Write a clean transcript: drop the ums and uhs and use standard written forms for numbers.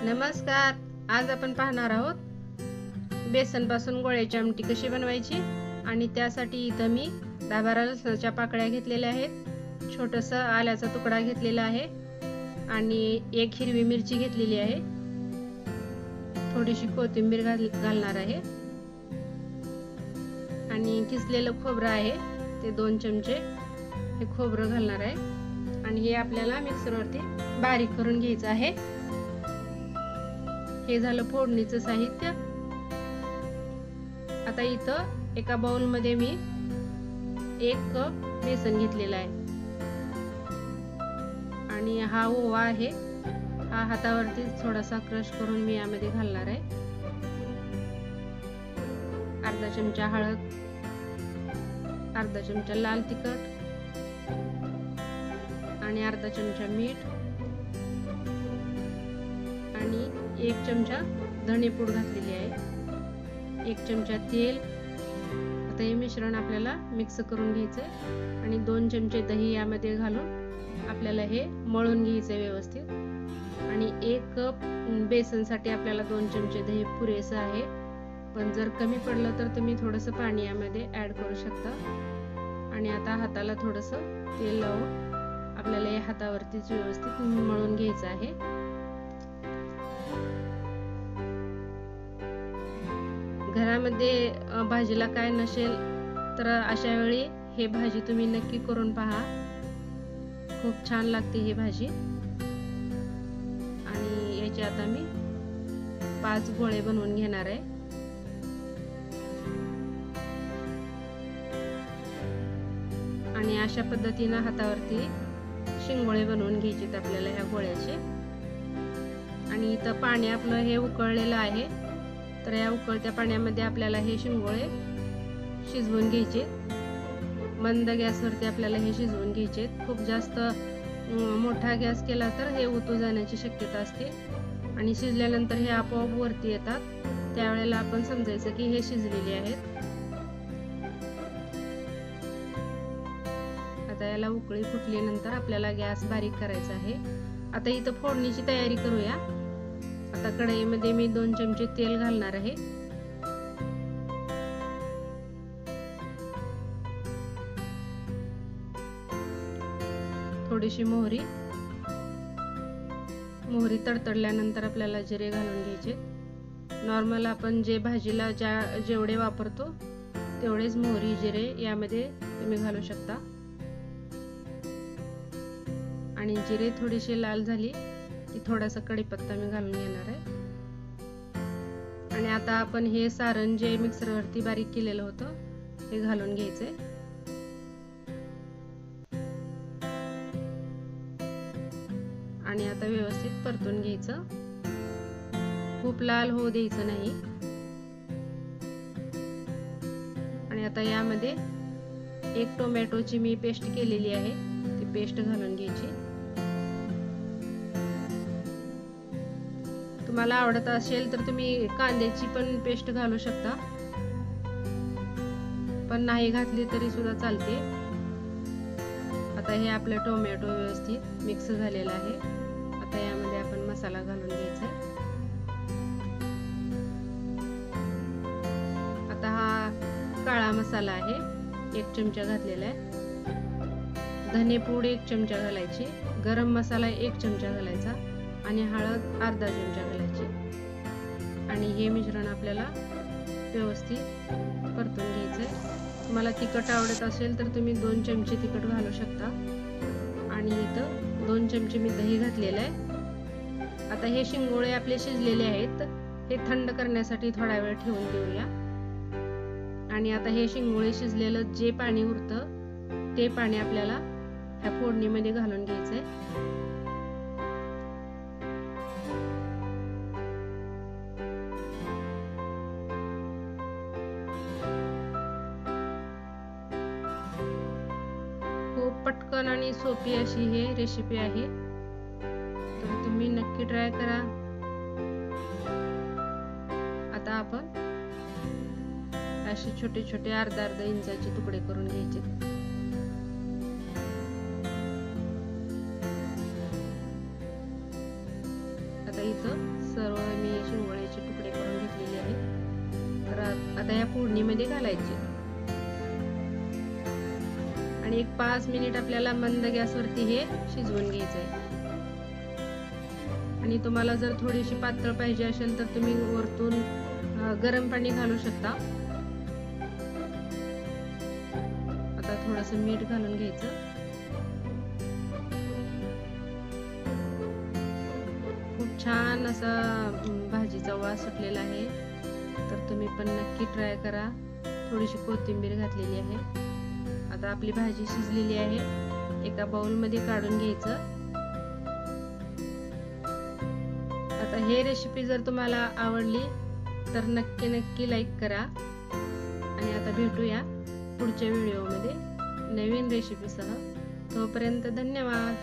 नमस्कार. आज आपण पाहणार आहोत बेसन पासून गोळ्याची आमटी कशी बनवायची। आणि त्यासाठी इथं मी 10-12 लसणाच्या पाकळ्या घेतलेल्या आहेत, छोटासा आल्याचा तुकडा घेतलेला आहे आणि एक हिरवी मिरची घेतलेली आहे, थोडीशी कोथिंबीर घालणार आहे आणि किसलेलं खोबरं आहे ते 2 चमचे हे खोबरं घालणार आहे आणि हे आपल्याला मिक्सरवरती बारीक करून घ्यायचं आहे। हे झालं फोडणीचं साहित्य। आता इथं एका बाउल मध्ये मी 1 कप बेसन घेतलेला आहे आणि हा ओवा आहे, हा हातावरती थोडासा क्रश करून मी यामध्ये घालणार आहे। अर्धा चमचा हळद, अर्धा चमचा लाल तिखट आणि अर्धा चमचा मीठ आणि 1 चमचा धणेपूड घातलेली आहे, 1 चमचा तेल। आता हे मिश्रण आपल्याला मिक्स करून घ्यायचं आणि 2 चमचे दही यामध्ये घालून आपल्याला हे मळून घ्यायचं व्यवस्थित। आणि 1 कप बेसनसाठी आपल्याला 2 चमचे दही पुरेसं आहे, पण जर कमी पडलं तर तुम्ही थोडंसं पाणी यामध्ये ऍड करू शकता। आणि आता हाताला थोडंसं तेल लावून आपल्याला हे हातावरतीच व्यवस्थित मळून घ्यायचं आहे। घरामध्ये भाजीला काय नसेल तर अशा वेळी हे भाजी तुम्ही नक्की करून पहा, खूप छान लागते ही भाजी। आणि याचे आता मी 5 गोळे बनवून घेणार आहे। आणि अशा पद्धतीने हातावरती शिंगोळे बनवून घ्यायचे आपल्याला ह्या गोळ्याचे। आणि इथं पाणी आपलं हे उकळलेलं आहे, तर या उकळत्या पाण्यामध्ये आपल्याला हे शिंगोळे शिजवून घ्यायचे। मंद गॅसवरती आपल्याला हे शिजवून घ्यायचे। खूप जास्त मोठा गॅस केला तर हे उतू जाण्याची शक्यता असते आणि शिजल्यानंतर हे आपोआप वरती येतात, त्यावेळेला आपण समजायचं की हे शिजलेले आहेत। आता याला उकळी फुटल्यानंतर आपल्याला गॅस बारीक करायचा आहे। आता इथं फोडणीची तयारी करूया। आता कढईमध्ये मी 2 चमचे तेल घालणार आहे। थोडीशी मोहरी तडतडल्यानंतर आपल्याला जिरे घालून घ्यायचे। नॉर्मल आपण जे भाजीला जेवढे वापरतो तेवढेच मोहरी जिरे यामध्ये तुम्ही घालू शकता। आणि जिरे थोडीशी लाल झाली की थोडासा कढीपत्ता मी घालून घेणार आहे। आणि आता आपण हे सारण जे मिक्सरवरती बारीक केलेलं होतं हे घालून घ्यायचंय आणि आता व्यवस्थित परतून घ्यायचं, खूप लाल होऊ द्यायचं नाही। आणि आता यामध्ये 1 टोमॅटोची मी पेस्ट केलेली आहे, ती पेस्ट घालून घ्यायची। तुम्हाला आवडत असेल तर तुम्ही कांद्याची पण पेस्ट घालू शकता, पण नाही घातली तरी सुद्धा चालते। आता हे आपलं टोमॅटो व्यवस्थित मिक्स झालेला आहे। आता यामध्ये आपण मसाला घालून घ्यायचा। आता हा काळा मसाला आहे, 1 चमचा घातलेला आहे। धनेपूड 1 चमचा घालायची, गरम मसाला 1 चमचा घालायचा आणि हळद अर्धा चमचा घालायची। आणि हे मिश्रण आपल्याला व्यवस्थित परतून घ्यायचंय। तुम्हाला तिखट आवडत असेल तर तुम्ही 2 चमचे तिखट घालू शकता। आणि इथं 2 चमचे मी दही घातलेलं आहे। आता हे शिंगोळे आपले शिजलेले आहेत, हे थंड करण्यासाठी थोडा वेळ ठेवून देऊया। आणि आता हे शिंगोळे शिजलेलं जे पाणी उरतं ते पाणी आपल्याला ह्या फोडणीमध्ये घालून घ्यायचंय। खूप पटकन आणि सोपी अशी हे रेसिपी आहे, तर तुम्ही नक्की ट्राय करा। आता आपण असे छोटे छोटे अर्धा इंचाचे तुकडे करून घ्यायचे। आता इथं सर्व मी शिंगोळ्याचे तुकडे करून घेतलेले आहेत. तर आता या फोडणीमध्ये घालायचे आणि एक 5 मिनिट आपल्याला मंद गॅसवरती हे शिजवून घ्यायचं आहे. आणि तुम्हाला जर थोडीशी पातळ पाहिजे असेल तर तुम्ही वरतून गरम पाणी घालू शकता. आता थोडंसं मीठ घालून घ्यायचं. खूप छान असा भाजीचा वास सुटलेला आहे. तर तुम्ही पण नक्की ट्राय करा. थोडीशी कोथिंबीर घातलेली आहे. आता आपली भाजी शिजलेली आहे. एका बाउल मध्ये काढून घ्यायचं. आता हे रेसिपी जर तुम्हाला आवडली तर नक्की लाईक करा. आणि आता भेटूया पुढच्या व्हिडिओमध्ये नवीन रेसिपीसह. तोपर्यंत धन्यवाद.